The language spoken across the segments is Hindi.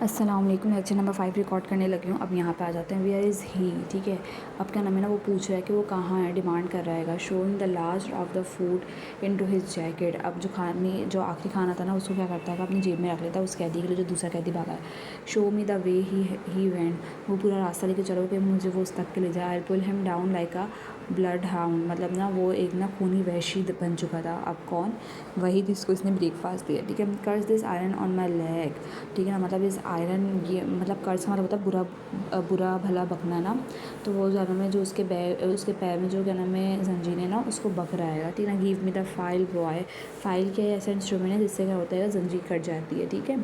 अस्सलाम वालेकुम। लेक्चर नंबर 5 रिकॉर्ड करने लगी हूँ। अब यहाँ पे आ जाते हैं। वेयर इज़ ही, ठीक है। अब क्या नाम है ना, वो पूछ रहा है कि वो कहाँ है, डिमांड कर रहेगा। Showing the last of the food into his jacket. अब जो आखिरी खाना था ना, उसको क्या करता है, अपनी जेब में रख लेता है उस कैदी के लिए जो दूसरा कैदी भागा है। Show me the way he went. वो पूरा रास्ता लेके चलो कि मुझे वो उस तक के ले जाए। I pull him down like a bloodhound. मतलब ना वो एक ना खूनी वहशी बन चुका था। अब कौन, वही जिसको इसने ब्रेकफास्ट दिया, ठीक है। Curse this iron on my leg, ठीक है ना। मतलब इस आयरन, ये मतलब कर्ज का मतलब होता है बुरा भला बकना ना। तो वो क्या नाम है, जो उसके पैर में जो क्या नाम है जंजीरें ना, उसको बक रहा है, ठीक है ना। Give me the file boy. File क्या है, ऐसा इंस्ट्रूमेंट है जिससे क्या होता है, जंजीर कट जाती है, ठीक है।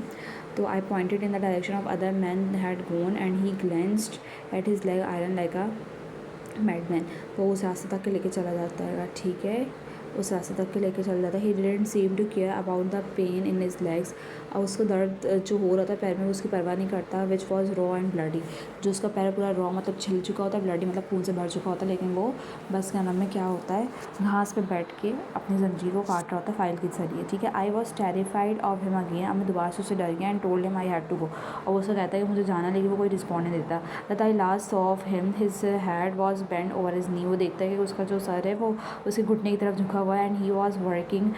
तो I pointed in the direction of other man had gone and he glanced at his leg iron like a madman. वो उस रास्ते तक के लेके चला जाता है, ठीक है। उस रास्ते तक के लेके चला जाता है। He didn't seem to care about the pain in his legs. और उसको दर्द जो हो रहा था पैर में, उसकी परवाह नहीं करता। Which was raw and bloody. जो उसका पैर पूरा रॉ मतलब छिल चुका होता है, ब्लडी मतलब खून से भर चुका होता है, लेकिन वो बस क्या नाम है, क्या होता है, घास पे बैठ के अपनी जंजीर को काट रहा होता है फाइल के जरिए, ठीक है। I was terrified of him again. अब मैं दोबारा से उससे डर गया। And told him I had to go. और वो उससे कहता है कि मुझे जाना, लेकिन वो कोई रिस्पॉन्ड नहीं देता। That I last saw of him his head was bend over his knee. वो देखता है कि उसका जो सर है वो उसके घुटने की तरफ झुका हुआ है। And he was working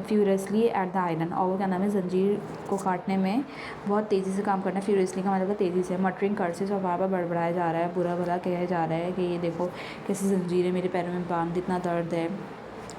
furiously at the iron. और वो क्या नाम है, जंजीर को काटने में बहुत तेज़ी से काम करना है। फ्यूरियसली का मतलब तेज़ी से। मटरिंग कर्सेस, और बार बार बड़बड़ाया जा रहा है, बुरा भला कहा जा रहा है कि ये देखो कैसी जंजीरें मेरे पैरों में बांध, इतना दर्द है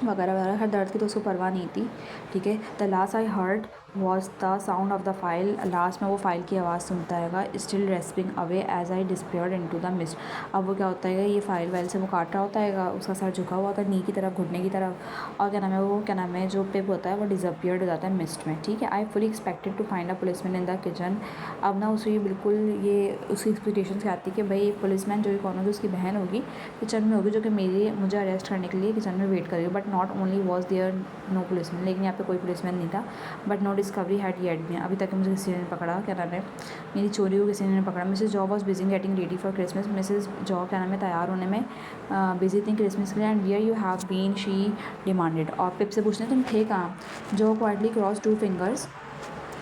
वगैरह वगैरह। हर दर्द की तो उसको परवाह नहीं थी, ठीक है। The last I heard was the sound of the file. Last में वो फाइल की आवाज़ सुनता है, still rasping away as I disappeared into the mist. अब वो क्या होता है, ये फाइल वाइल से वो काट रहा होता है, उसका सर झुका हुआ होता है नी की तरफ, घुटने की तरफ। और क्या नाम है, वो क्या नाम है, जो पिप होता है वो डिसअपियर्ड हो जाता है मिस्ट में, ठीक है। I fully expected to find a policeman in the kitchen. अब ना उसे बिल्कुल ये उसकी एक्सपेक्टेशन से आती है कि भाई पुलिसमैन जो कौन होगी, उसकी बहन होगी, किचन में होगी, जो कि मुझे अरेस्ट करने के लिए किचन में वेट करेगी। But not only was there no policeman, लेकिन यहाँ पे कोई पुलिसमैन नहीं था। But no discovery had yet been. अभी तक मुझे किसी ने पकड़ा, क्या नाम है, मेरी चोरी को किसी ने पकड़ा। Mrs Job was busy getting ready for Christmas. Mrs Job क्या नाम है, तैयार होने में बिजी थी क्रिसमस के लिए। And where you have been, she demanded. और पिप से पूछने तुम थे कहाँ। जो quietly cross two fingers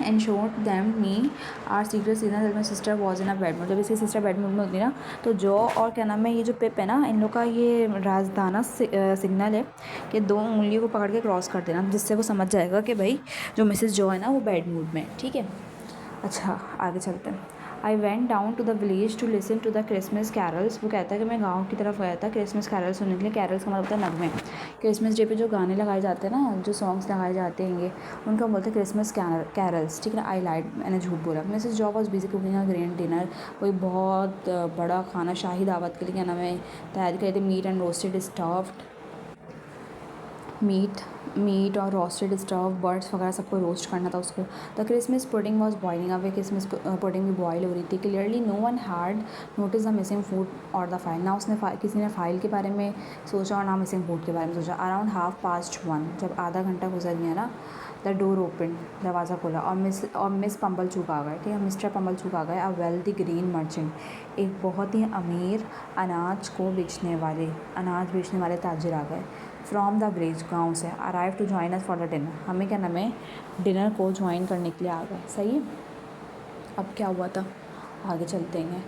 and showed them me our secret signal that my sister was in a bad mood. जब इसकी सिस्टर बैड मूड में होती है ना, तो जॉ और क्या नाम है, ये जो पिप है ना, इन लोग का ये राजदाना सिग्नल है कि दो उंगलियों को पकड़ के क्रॉस कर देना, जिससे वो समझ जाएगा कि भाई जो मिसेस जॉ है ना, वो बैड मूड में है, ठीक है। अच्छा, आगे चलते हैं। I went down to the village to listen to the Christmas carols. वो कहता है कि मैं गाँव की तरफ गया था क्रिसमस कैरल्स सुनने के लिए। कैरल्स का मतलब होता है नगमे। क्रिसमस डे पे जो गाने लगाए जाते हैं ना, जो सॉन्ग्स लगाए जाते हैं, उनका बोलते हैं क्रिसमस कैरल्स, ठीक है ना। आई लाइड, मैंने झूठ बोला। Mrs job was busy cooking a grand dinner. कोई बहुत बड़ा खाना, शाही दावत के लिए क्या नाम है, तैयारी करी थी। मीट और रोस्टेड स्टफ बर्ड्स वगैरह सबको रोस्ट करना था उसको। The Christmas pudding was boiling. अब क्रिसमस पुडिंग भी बॉयल हो रही थी। Clearly no one had notice the missing food और द फाइल। ना किसी ने फाइल के बारे में सोचा और ना मिसिंग फूड के बारे में सोचा। अराउंड 1:30, जब आधा घंटा गुजर गया ना, द डोर ओपन, दरवाज़ा खोला और मिस पम्बलचूक आ गए, ठीक है। मिस्टर पम्बलचूक आ गए। अ वेल्दी ग्रीन मर्चेंट, एक बहुत ही अमीर अनाज बेचने वाले ताजिर आ गए। फ्रॉम द विलेज, गाँव से। Arrive to join us for the dinner, हमें क्या नाम है, डिनर को ज्वाइन करने के लिए आ गए, सही है। अब क्या हुआ था, आगे चलते हैं।